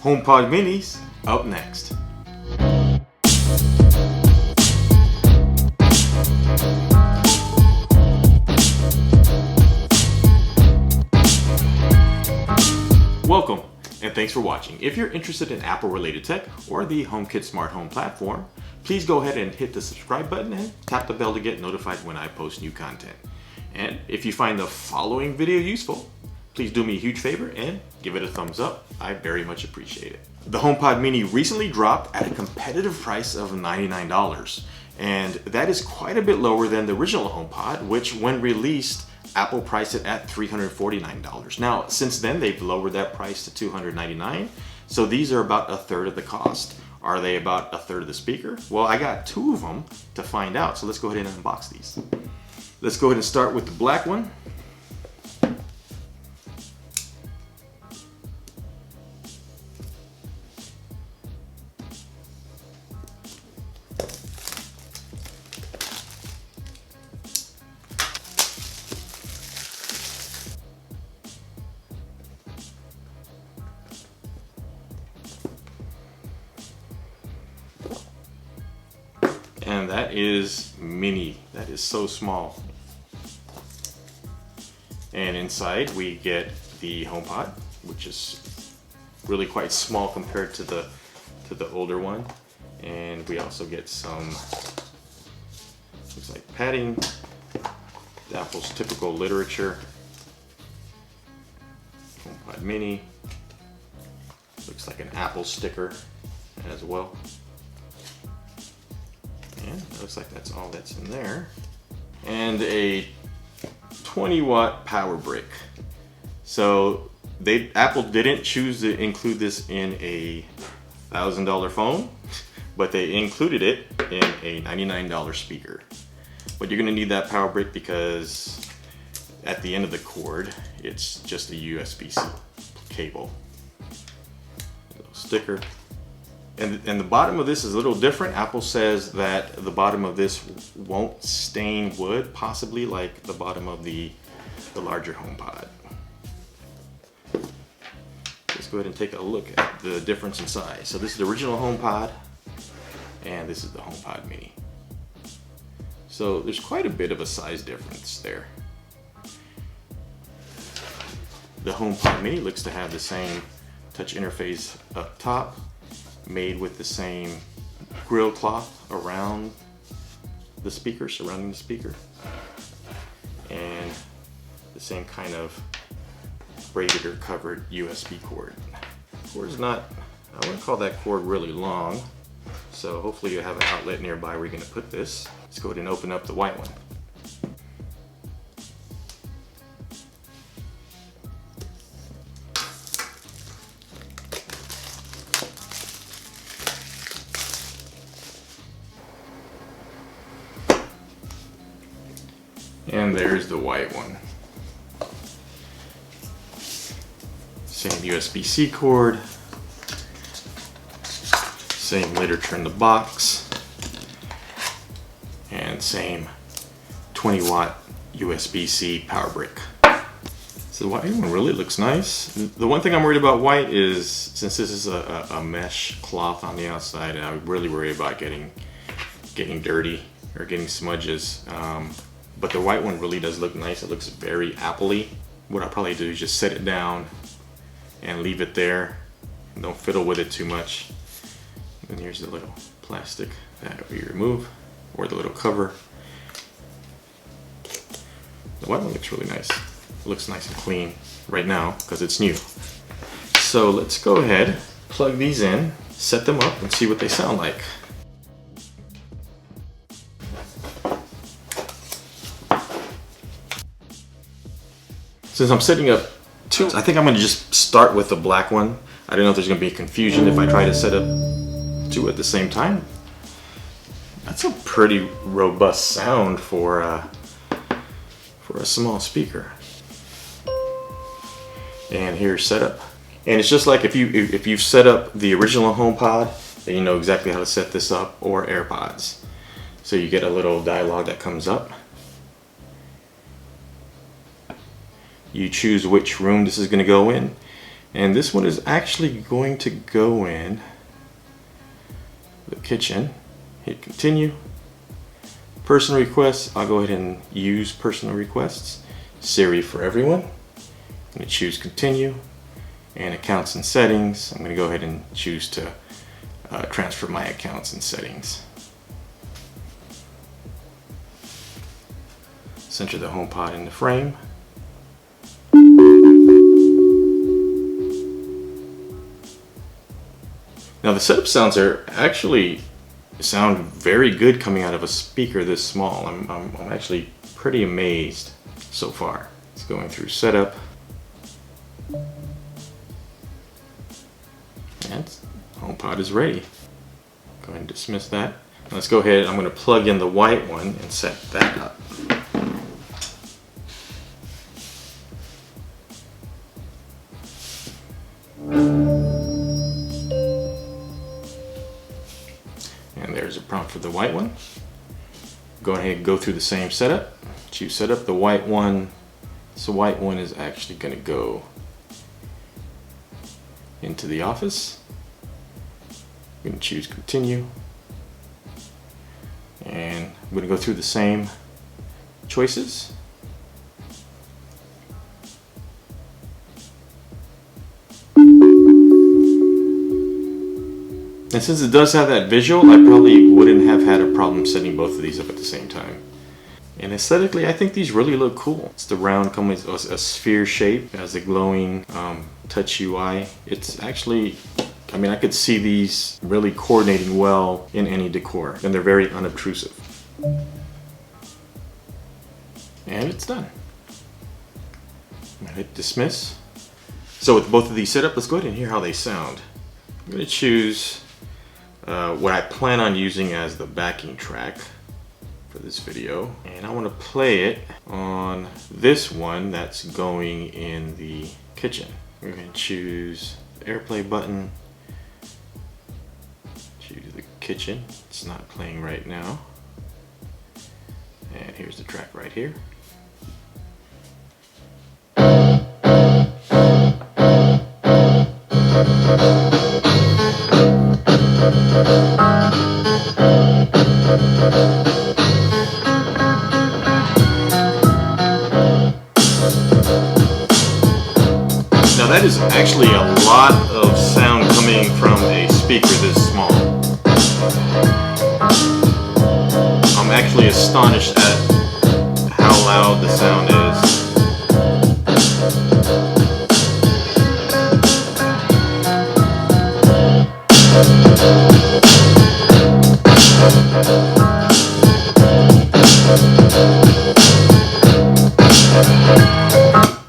HomePod Minis up next. Welcome, and thanks for watching. If you're interested in Apple-related tech or the HomeKit smart home platform, please go ahead and hit the subscribe button and tap the bell to get notified when I post new content. And if you find the following video useful, please do me a huge favor and give it a thumbs up. I very much appreciate it. The HomePod Mini recently dropped at a competitive price of $99, and that is quite a bit lower than the original HomePod, which when released, Apple priced it at $349. Now, since then, they've lowered that price to $299, so these are about a third of the cost. Are they about a third of the speaker? Well, I got two of them to find out, so let's go ahead and unbox these. Let's go ahead and start with the black one. And that is mini. That is so small. And inside we get the HomePod, which is really quite small compared to the older one. And we also get some, looks like padding, Apple's typical literature. HomePod Mini. Looks like an Apple sticker as well. And it looks like that's all that's in there. And a 20-watt power brick. So Apple didn't choose to include this in a $1,000 phone, but they included it in a $99 speaker. But you're gonna need that power brick because at the end of the cord, it's just a USB-C cable. A little sticker. And the bottom of this is a little different. Apple says that the bottom of this won't stain wood, possibly like the bottom of the larger HomePod. Let's go ahead and take a look at the difference in size. So this is the original HomePod, and this is the HomePod Mini. So there's quite a bit of a size difference there. The HomePod Mini looks to have the same touch interface up top, made with the same grill cloth around the speaker, surrounding the speaker, and the same kind of braided or covered USB cord. The cord is not, I wouldn't call that cord really long, so hopefully you have an outlet nearby where you're going to put this. Let's go ahead and open up the white one. And there's the white one. Same USB-C cord, same literature in the box, and same 20-watt USB-C power brick. So the white one really looks nice. The one thing I'm worried about white is, since this is a mesh cloth on the outside, I really worry about getting dirty or getting smudges. But the white one really does look nice. It looks very Apple-y. What I'll probably do is just set it down and leave it there. Don't fiddle with it too much. And here's the little plastic that we remove, or the little cover. The white one looks really nice. It looks nice and clean right now because it's new. So let's go ahead, plug these in, set them up, and see what they sound like. Since I'm setting up two, I think I'm going to just start with the black one. I don't know if there's going to be confusion if I try to set up two at the same time. That's a pretty robust sound for a small speaker. And here's setup. And it's just like if you've set up the original HomePod, then you know exactly how to set this up, or AirPods. So you get a little dialogue that comes up. You choose which room this is going to go in. And this one is actually going to go in the kitchen. Hit continue. Personal requests, I'll go ahead and use personal requests. Siri for everyone. I'm going to choose continue. And accounts and settings, I'm going to go ahead and choose to transfer my accounts and settings. Center the HomePod in the frame. Now the setup sounds are actually sound very good coming out of a speaker this small. I'm actually pretty amazed so far. It's going through setup. And HomePod is ready. Go ahead and dismiss that. Let's go ahead, I'm going to plug in the white one and set that up. And there's a prompt for the white one. Go ahead and go through the same setup. Choose setup, the white one. So white one is actually going to go into the office. I'm going to choose continue. And I'm going to go through the same choices. And since it does have that visual, I probably wouldn't have had a problem setting both of these up at the same time. And aesthetically, I think these really look cool. It's the round, coming a sphere shape, it has a glowing touch UI. It's actually, I mean, I could see these really coordinating well in any decor, and they're very unobtrusive. And it's done. I'm gonna hit dismiss. So with both of these set up, let's go ahead and hear how they sound. I'm gonna choose what I plan on using as the backing track for this video, and I want to play it on this one that's going in the kitchen. We're going to choose the AirPlay button, choose the kitchen. It's not playing right now, and here's the track right here. Now that is actually a lot of sound coming from a speaker this small. I'm actually astonished at how loud the sound is.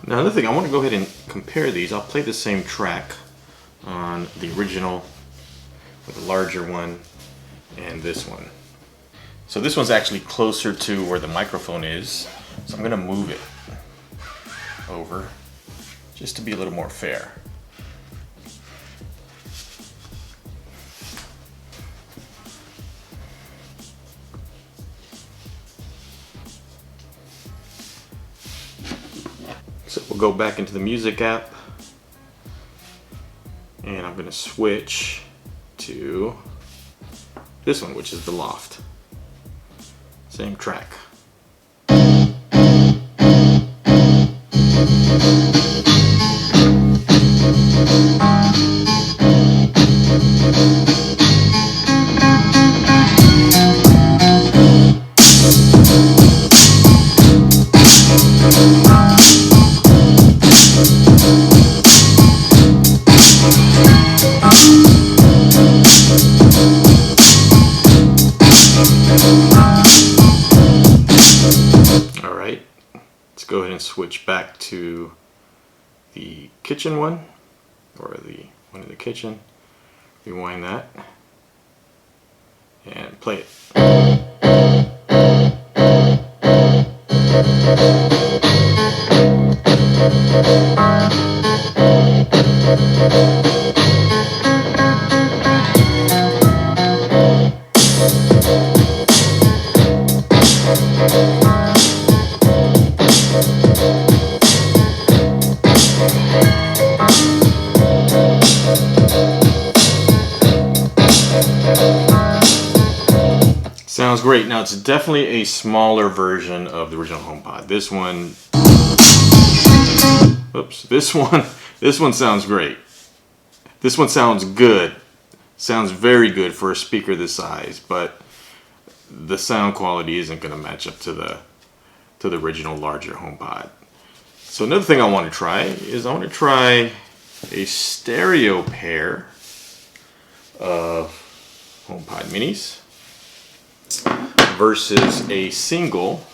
Now another thing, I want to go ahead and compare these. I'll play the same track on the original with a larger one and this one. So this one's actually closer to where the microphone is, so I'm going to move it over just to be a little more fair. So we'll go back into the music app, and I'm going to switch to this one, which is the Loft. Same track. Let's go ahead and switch back to the kitchen one, or the one in the kitchen. Rewind that and play it. Sounds great. Now it's definitely a smaller version of the original HomePod. This one, oops, this one sounds great. This one sounds good. Sounds very good for a speaker this size, but the sound quality isn't going to match up to the original larger HomePod. So another thing I want to try is I want to try a stereo pair of HomePod minis versus a single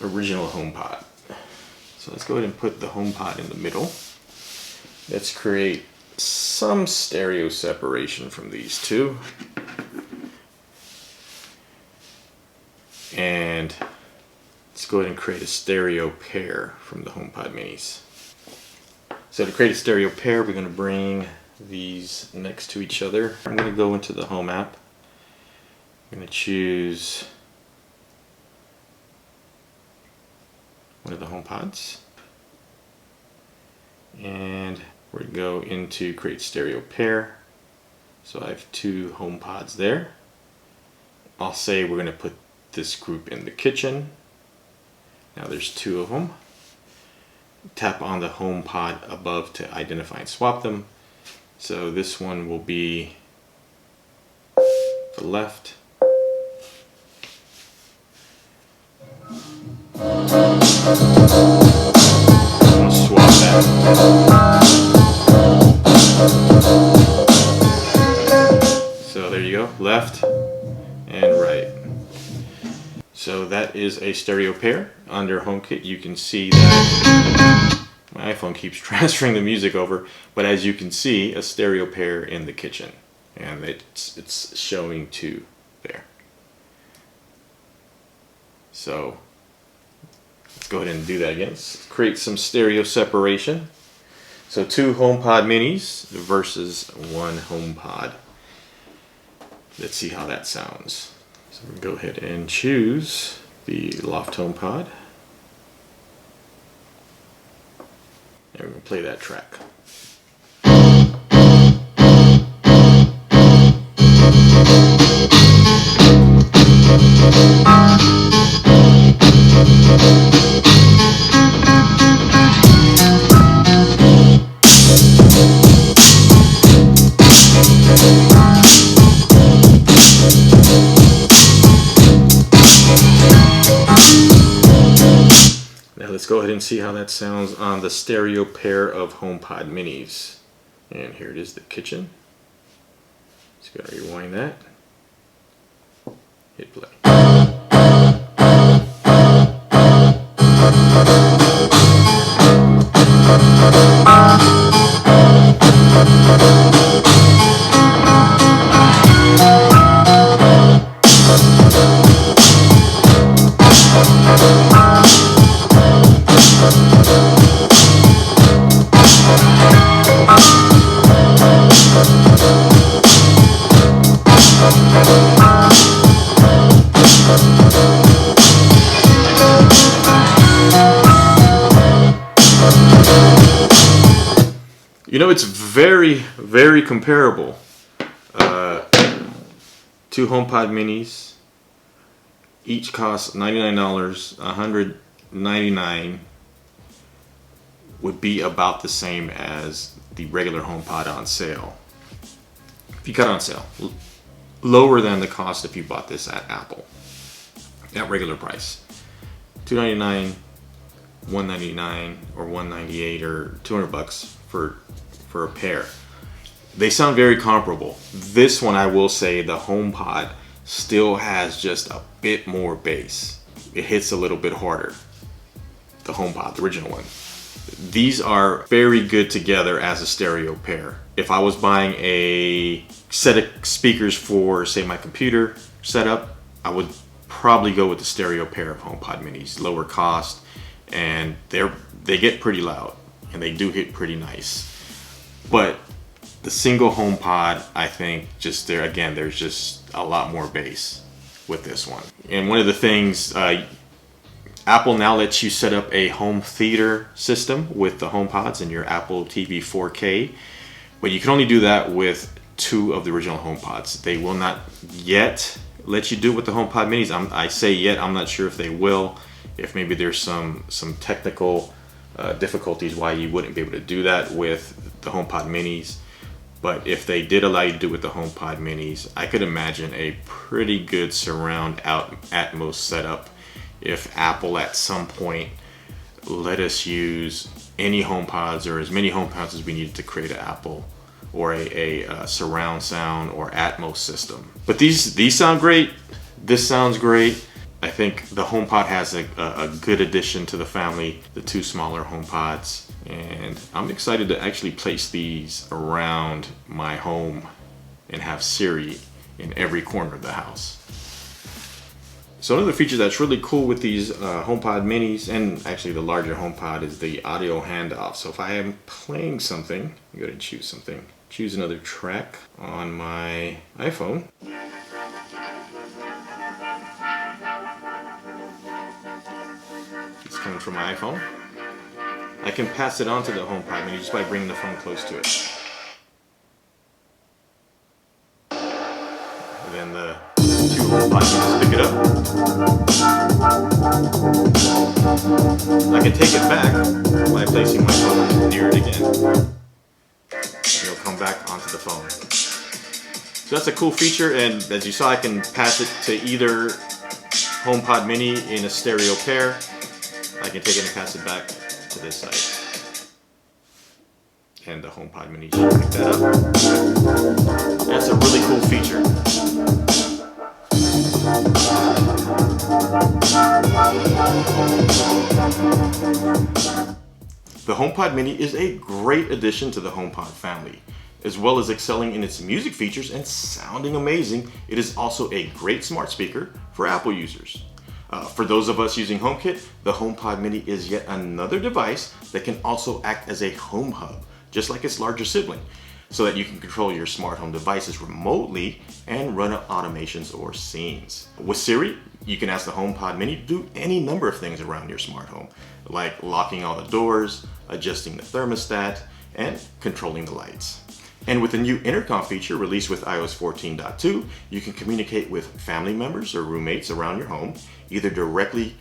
original HomePod. So let's go ahead and put the HomePod in the middle. Let's create some stereo separation from these two. And let's go ahead and create a stereo pair from the HomePod minis. So to create a stereo pair, we're going to bring these next to each other. I'm going to go into the Home app. I'm going to choose one of the HomePods. And we're going to go into create stereo pair. So I have two HomePods there. I'll say we're going to put this group in the kitchen. Now there's two of them. Tap on the HomePod above to identify and swap them. So this one will be the left. I'm going to swap that. So there you go, left and right. So that is a stereo pair. Under HomeKit you can see that my iPhone keeps transferring the music over, but as you can see, a stereo pair in the kitchen, and it's showing two there. So let's go ahead and do that again. Let's create some stereo separation. So two HomePod minis versus one HomePod. Let's see how that sounds. So we'll go ahead and choose the Loft HomePod. And we're going to play that track. Let's go ahead and see how that sounds on the stereo pair of HomePod minis. And here it is, the kitchen. Just gotta rewind that. Hit play. You know, it's very, very comparable. Two HomePod minis, each cost $99. $199 would be about the same as the regular HomePod on sale. If you got it on sale, lower than the cost if you bought this at Apple at regular price. $299, $199, or $198, or $200 for a pair. They sound very comparable. This one, I will say, the HomePod still has just a bit more bass. It hits a little bit harder. The HomePod, the original one. These are very good together as a stereo pair. If I was buying a set of speakers for, say, my computer setup, I would probably go with the stereo pair of HomePod minis. Lower cost, and they get pretty loud, and they do hit pretty nice. But the single HomePod, I think, just there again, there's just a lot more bass with this one. And one of the things, Apple now lets you set up a home theater system with the HomePods in your Apple TV 4K, but you can only do that with two of the original HomePods. They will not yet let you do with the HomePod minis. I say yet, I'm not sure if they will, if maybe there's some technical difficulties why you wouldn't be able to do that with the HomePod minis. But if they did allow you to do it with the HomePod minis, I could imagine a pretty good surround Atmos setup if Apple at some point let us use any HomePods or as many HomePods as we needed to create an Apple or a surround sound or Atmos system. But these sound great. This sounds great. I think the HomePod has a good addition to the family, the two smaller HomePods. And I'm excited to actually place these around my home and have Siri in every corner of the house. So another feature that's really cool with these HomePod minis, and actually the larger HomePod, is the audio handoff. So if I am playing something, I'm going to choose something. Choose another track on my iPhone. It's coming from my iPhone. I can pass it on to the HomePod mini just by bringing the phone close to it. And then the two HomePod minis pick it up. I can take it back by placing my phone near it again. And it'll come back onto the phone. So that's a cool feature, and as you saw, I can pass it to either HomePod mini in a stereo pair. I can take it and pass it back to this side. And the HomePod mini should pick that up. That's a really cool feature. The HomePod mini is a great addition to the HomePod family. As well as excelling in its music features and sounding amazing, it is also a great smart speaker for Apple users. For those of us using HomeKit, the HomePod mini is yet another device that can also act as a home hub, just like its larger sibling, so that you can control your smart home devices remotely and run automations or scenes. With Siri, you can ask the HomePod mini to do any number of things around your smart home, like locking all the doors, adjusting the thermostat, and controlling the lights. And with the new Intercom feature released with iOS 14.2, you can communicate with family members or roommates around your home, either directly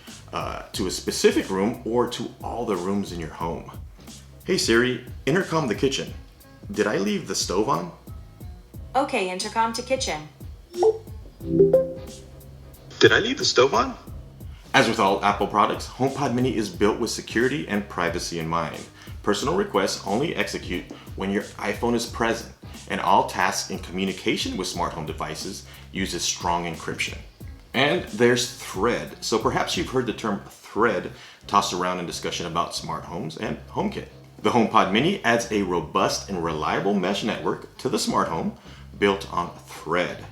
to a specific room or to all the rooms in your home. Hey Siri, intercom the kitchen. Did I leave the stove on? Okay, intercom to kitchen. Did I leave the stove on? As with all Apple products, HomePod mini is built with security and privacy in mind. Personal requests only execute when your iPhone is present, and all tasks in communication with smart home devices uses strong encryption. And there's Thread. So perhaps you've heard the term Thread tossed around in discussion about smart homes and HomeKit. The HomePod mini adds a robust and reliable mesh network to the smart home built on Thread.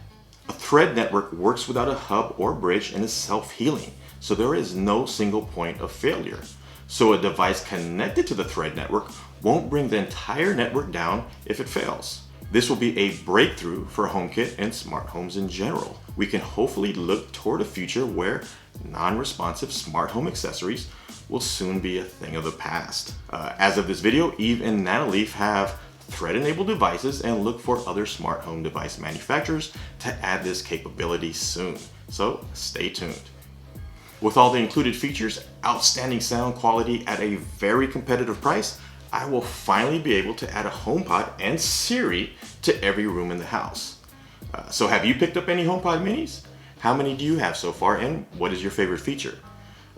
A Thread network works without a hub or bridge and is self-healing, so there is no single point of failure. So a device connected to the Thread network won't bring the entire network down if it fails. This will be a breakthrough for HomeKit and smart homes in general. We can hopefully look toward a future where non-responsive smart home accessories will soon be a thing of the past. As of this video, Eve and Nanoleaf have Thread-enabled devices and look for other smart home device manufacturers to add this capability soon. So stay tuned. With all the included features, outstanding sound quality at a very competitive price, I will finally be able to add a HomePod and Siri to every room in the house. So have you picked up any HomePod minis? How many do you have so far, and what is your favorite feature?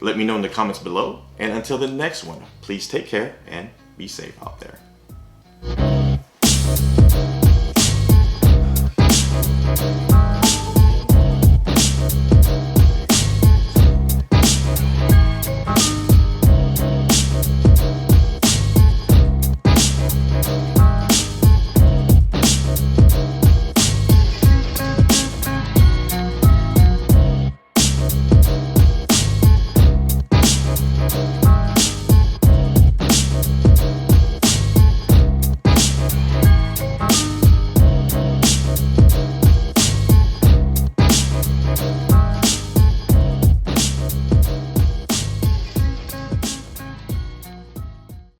Let me know in the comments below, and until the next one, please take care and be safe out there.